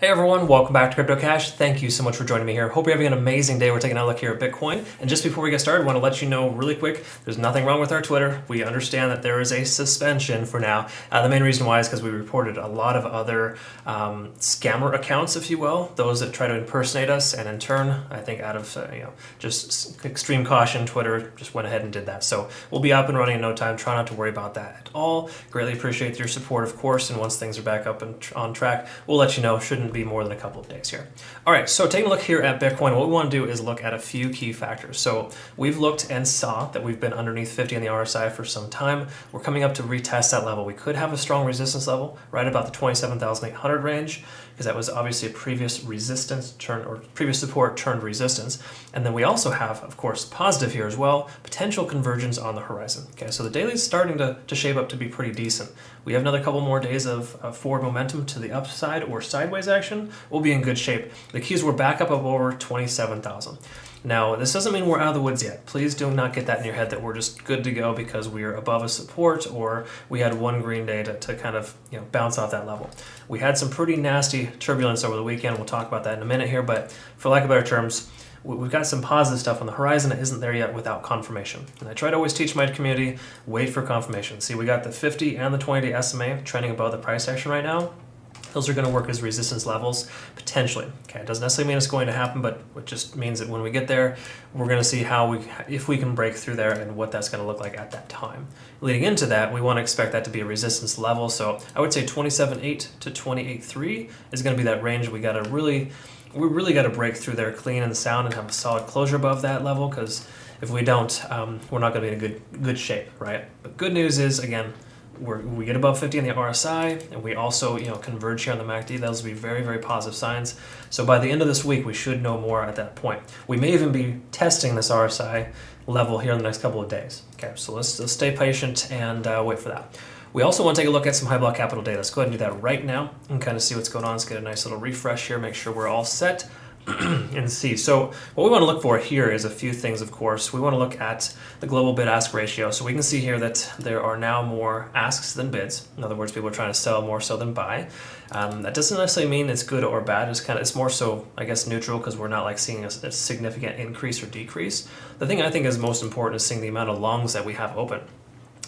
Hey everyone, welcome back to Crypto Cash. Thank you so much for joining me here. Hope you're having an amazing day. We're taking a look here at Bitcoin. And just before we get started, I want to let you know really quick, there's nothing wrong with our Twitter. We understand that there is a suspension for now. The main reason why is because we reported a lot of other scammer accounts, if you will, those that try to impersonate us. And in turn, I think out of just extreme caution, Twitter just went ahead and did that. So we'll be up and running in no time. Try not to worry about that at all. Greatly appreciate your support, of course. And once things are back up and on track, we'll let you know. Shouldn't be more than a couple of days here. All right, so taking a look here at Bitcoin, what we want to do is look at a few key factors. So we've looked and saw that we've been underneath 50 on the RSI for some time. We're coming up to retest that level. We could have a strong resistance level right about the 27,800 range, because that was obviously a previous resistance turn or previous support turned resistance. And then we also have, of course, positive here as well, potential convergence on the horizon. Okay, so the daily is starting to shape up to be pretty decent. We have another couple more days of forward momentum to the upside or sideways action. We'll be in good shape. The keys were back up over 27,000. Now, this doesn't mean we're out of the woods yet. Please do not get that in your head that we're just good to go because we're above a support or we had one green day to kind of bounce off that level. We had some pretty nasty turbulence over the weekend. We'll talk about that in a minute here, but for lack of better terms, we've got some positive stuff on the horizon that isn't there yet without confirmation. And I try to always teach my community, wait for confirmation. See, we got the 50 and the 20-day SMA trending above the price action right now. Those are going to work as resistance levels, potentially. Okay, it doesn't necessarily mean it's going to happen, but it just means that when we get there, we're going to see if we can break through there and what that's going to look like at that time. Leading into that, we want to expect that to be a resistance level. So I would say 27.8 to 28.3 is going to be that range. We really got to break through there clean and sound and have a solid closure above that level, because if we don't, we're not going to be in a good shape, right? But good news is, again, we get above 50 on the RSI, and we also converge here on the MACD. Those will be very, very positive signs. So by the end of this week, we should know more at that point. We may even be testing this RSI level here in the next couple of days. Okay, so let's stay patient and wait for that. We also want to take a look at some high block capital data. Let's go ahead and do that right now and kind of see what's going on. Let's get a nice little refresh here, make sure we're all set and see. So what we want to look for here is a few things, of course. We want to look at the global bid-ask ratio. So we can see here that there are now more asks than bids. In other words, people are trying to sell more so than buy. That doesn't necessarily mean it's good or bad. It's more so, I guess, neutral, because we're not like seeing a significant increase or decrease. The thing I think is most important is seeing the amount of longs that we have open.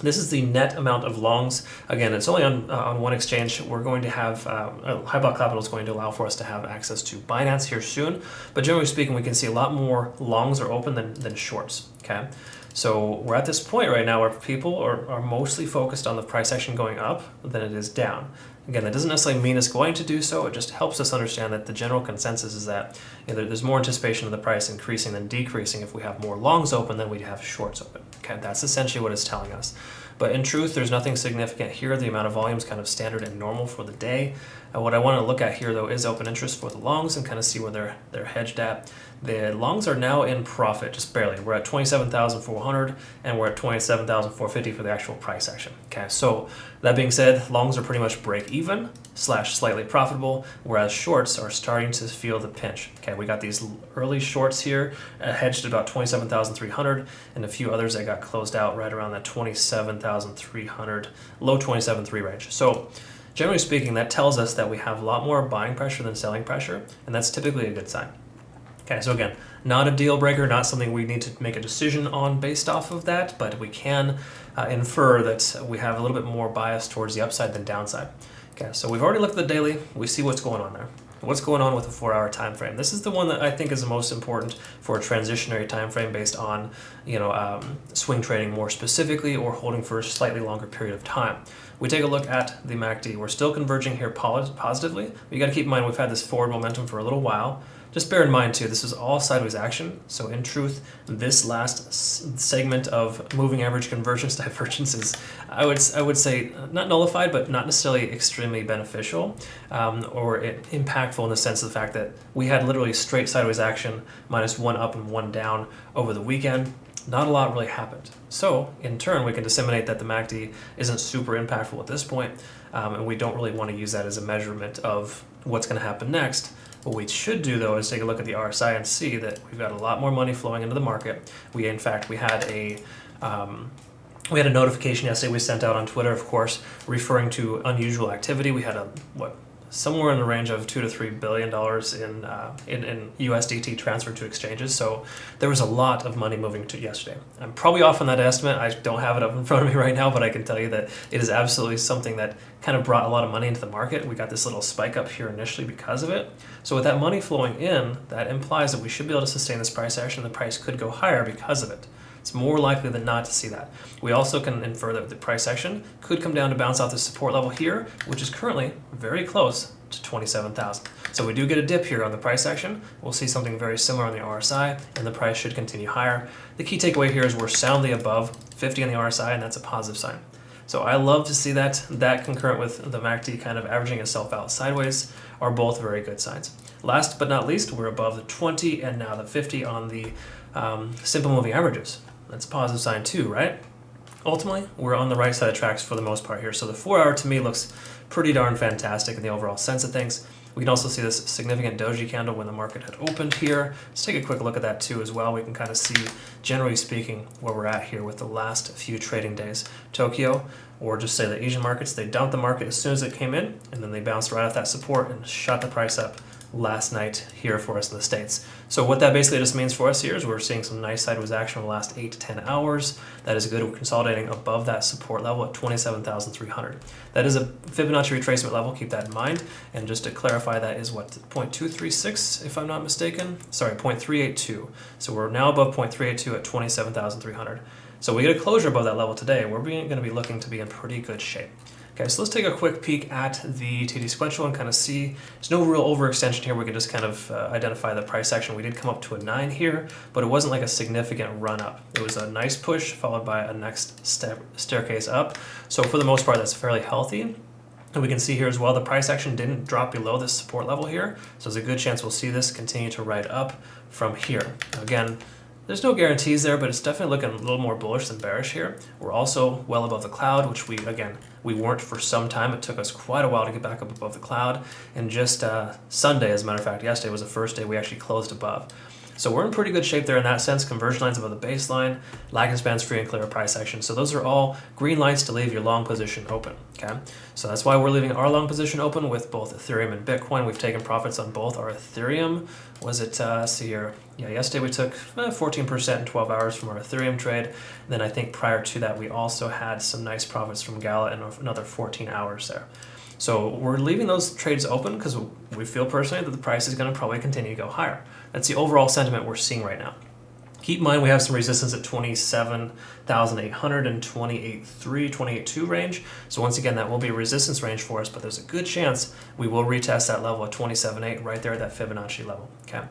This is the net amount of longs. Again, it's only on one exchange. We're going to have high block capital is going to allow for us to have access to Binance here soon. But generally speaking, we can see a lot more longs are open than shorts. Okay, so we're at this point right now where people are mostly focused on the price action going up than it is down. Again, that doesn't necessarily mean it's going to do so. It just helps us understand that the general consensus is that there's more anticipation of the price increasing than decreasing if we have more longs open than we have shorts open. Okay, that's essentially what it's telling us. But in truth, there's nothing significant here. The amount of volume is kind of standard and normal for the day. What I want to look at here, though, is open interest for the longs and kind of see where they're hedged at. The longs are now in profit, just barely. We're at 27,400 and we're at 27,450 for the actual price action. Okay, so that being said, longs are pretty much break even / slightly profitable, whereas shorts are starting to feel the pinch. Okay, we got these early shorts here hedged at about 27,300 and a few others that got closed out right around that 27,300, low 27.3 range. So generally speaking, that tells us that we have a lot more buying pressure than selling pressure, and that's typically a good sign. Okay, so again, not a deal breaker, not something we need to make a decision on based off of that, but we can infer that we have a little bit more bias towards the upside than downside. Okay, so we've already looked at the daily. We see what's going on there. What's going on with the 4-hour time frame? This is the one that I think is the most important for a transitionary time frame based on swing trading more specifically or holding for a slightly longer period of time. We take a look at the MACD. We're still converging here positively. But you got to keep in mind we've had this forward momentum for a little while. Just bear in mind too, this is all sideways action. So in truth, this last segment of moving average convergence divergence is, I would say, not nullified, but not necessarily extremely beneficial or impactful in the sense of the fact that we had literally straight sideways action, minus one up and one down over the weekend. Not a lot really happened. So in turn, we can disseminate that the MACD isn't super impactful at this point, and we don't really want to use that as a measurement of what's going to happen next. What we should do, though, is take a look at the RSI and see that we've got a lot more money flowing into the market. We had a notification yesterday we sent out on Twitter, of course, referring to unusual activity. We had a somewhere in the range of $2 to $3 billion in USDT transferred to exchanges. So there was a lot of money moving to yesterday. I'm probably off on that estimate. I don't have it up in front of me right now, but I can tell you that it is absolutely something that kind of brought a lot of money into the market. We got this little spike up here initially because of it. So with that money flowing in, that implies that we should be able to sustain this price action. The price could go higher because of it. It's more likely than not to see that. We also can infer that the price action could come down to bounce off the support level here, which is currently very close to 27,000. So we do get a dip here on the price action. We'll see something very similar on the RSI, and the price should continue higher. The key takeaway here is we're soundly above 50 on the RSI, and that's a positive sign. So I love to see that. That concurrent with the MACD kind of averaging itself out sideways are both very good signs. Last but not least, we're above the 20 and now the 50 on the simple moving averages. That's a positive sign too, right? Ultimately, we're on the right side of tracks for the most part here. So the 4 hour to me looks pretty darn fantastic in the overall sense of things. We can also see this significant doji candle when the market had opened here. Let's take a quick look at that too as well. We can kind of see, generally speaking, where we're at here with the last few trading days. Tokyo, or just say the Asian markets, they dumped the market as soon as it came in, and then they bounced right off that support and shot the price up last night here for us in the States. So what that basically just means for us here is we're seeing some nice sideways action in the last 8 to 10 hours. That is good. We're consolidating above that support level at 27,300. That is a Fibonacci retracement level. Keep that in mind. And just to clarify, that is what, 0.236 if I'm not mistaken? Sorry, 0.382. So we're now above 0.382 at 27,300. So we get a closure above that level today. We're going to be looking to be in pretty good shape. Okay, so let's take a quick peek at the TD sequential and kind of see. There's no real overextension here. We can just kind of identify the price action. We did come up to a 9 here, but it wasn't like a significant run up. It was a nice push followed by a next staircase up. So for the most part, that's fairly healthy. And we can see here as well, the price action didn't drop below this support level here. So there's a good chance we'll see this continue to ride up from here. Again, there's no guarantees there, but it's definitely looking a little more bullish than bearish here. We're also well above the cloud, which we weren't for some time. It took us quite a while to get back up above the cloud. And just Sunday, as a matter of fact, yesterday was the first day we actually closed above. So we're in pretty good shape there in that sense. Conversion lines above the baseline, lagging spans free and clear price action. So those are all green lights to leave your long position open. Okay, so that's why we're leaving our long position open with both Ethereum and Bitcoin. We've taken profits on both. Our Ethereum was it? Let's see here. Yeah, yesterday we took 14% in 12 hours from our Ethereum trade. And then I think prior to that we also had some nice profits from Gala in another 14 hours there. So we're leaving those trades open because we feel personally that the price is going to probably continue to go higher. That's the overall sentiment we're seeing right now. Keep in mind we have some resistance at 27,800 and 28.3, 28.2 range. So once again, that will be a resistance range for us, but there's a good chance we will retest that level at 27.8 right there at that Fibonacci level. Okay,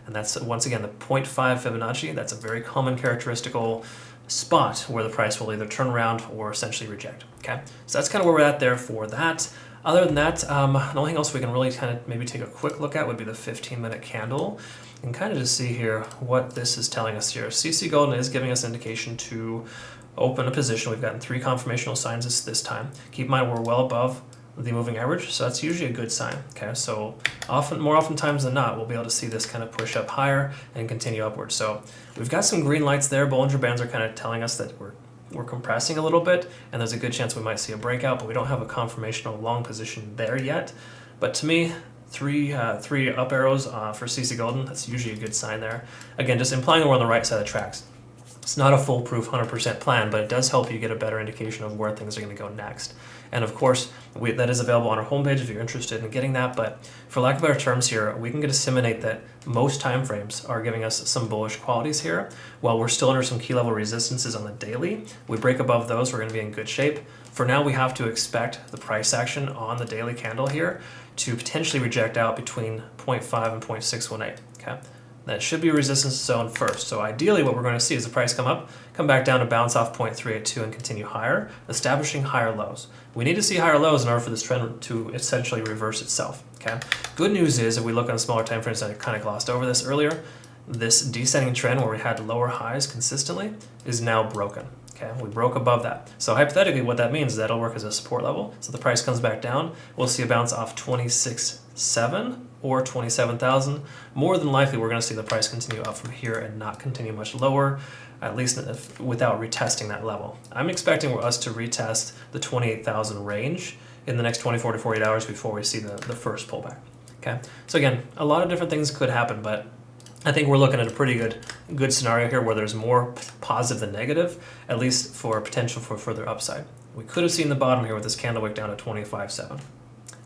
and that's once again the 0.5 Fibonacci. That's a very common characteristical spot where the price will either turn around or essentially reject. Okay, so that's kind of where we're at there for that. Other than that, the only thing else we can really kind of maybe take a quick look at would be the 15-minute candle and kind of just see here what this is telling us here. CC Golden is giving us indication to open a position. We've gotten 3 confirmational signs this time. Keep in mind we're well above the moving average, so that's usually a good sign. Okay, so more oftentimes than not, we'll be able to see this kind of push up higher and continue upwards. So we've got some green lights there. Bollinger Bands are kind of telling us that we're compressing a little bit, and there's a good chance we might see a breakout, but we don't have a confirmational long position there yet. But to me, three up arrows for CC Golden, that's usually a good sign there. Again, just implying that we're on the right side of the tracks. It's not a foolproof 100% plan, but it does help you get a better indication of where things are going to go next. And of course, that is available on our homepage if you're interested in getting that. But for lack of better terms here, we can disseminate that most time frames are giving us some bullish qualities here. While we're still under some key level resistances on the daily, we break above those, we're going to be in good shape. For now, we have to expect the price action on the daily candle here to potentially reject out between 0.5 and 0.618. Okay. That should be a resistance zone first. So ideally what we're going to see is the price come up, come back down to bounce off 0.382 and continue higher, establishing higher lows. We need to see higher lows in order for this trend to essentially reverse itself. Okay. Good news is if we look on smaller time frames, I kind of glossed over this earlier, this descending trend where we had lower highs consistently is now broken. Okay, we broke above that. So hypothetically what that means is that'll work as a support level. So the price comes back down, we'll see a bounce off 26.7 or 27,000. More than likely we're going to see the price continue up from here and not continue much lower, at least without retesting that level. I'm expecting us to retest the 28,000 range in the next 24 to 48 hours before we see the first pullback. Okay, so again, a lot of different things could happen, but I think we're looking at a pretty good scenario here where there's more positive than negative, at least for potential for further upside. We could have seen the bottom here with this candle wick down at 25.7.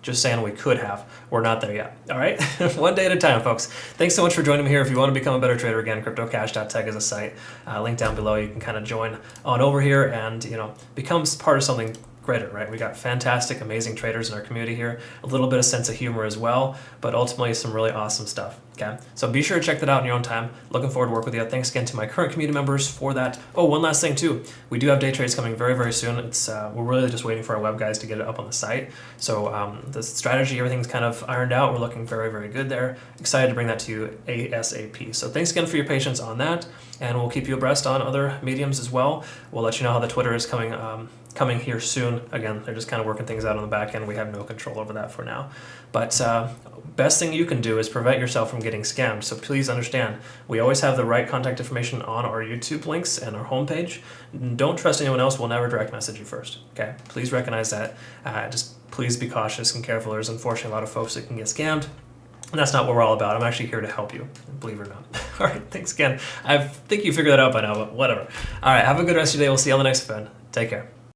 Just saying we could have. We're not there yet. All right? One day at a time, folks. Thanks so much for joining me here. If you want to become a better trader, again, cryptocash.tech is a site. Link down below. You can kind of join on over here and, become part of something greater, right? We got fantastic, amazing traders in our community here. A little bit of sense of humor as well, but ultimately some really awesome stuff. Okay, so be sure to check that out in your own time. Looking forward to work with you. Thanks again to my current community members for that. Oh, one last thing too. We do have day trades coming very, very soon. It's we're really just waiting for our web guys to get it up on the site. So the strategy, everything's kind of ironed out. We're looking very, very good there. Excited to bring that to you ASAP. So thanks again for your patience on that, and we'll keep you abreast on other mediums as well. We'll let you know how the Twitter is coming here soon. Again, they're just kind of working things out on the back end. We have no control over that for now. But best thing you can do is prevent yourself from getting scammed. So please understand, we always have the right contact information on our YouTube links and our homepage. Don't trust anyone else. We'll never direct message you first. Okay, please recognize that. Just please be cautious and careful. There's unfortunately a lot of folks that can get scammed. And that's not what we're all about. I'm actually here to help you, believe it or not. All right, thanks again. I think you figured that out by now, but whatever. All right, have a good rest of your day. We'll see you on the next event. Take care.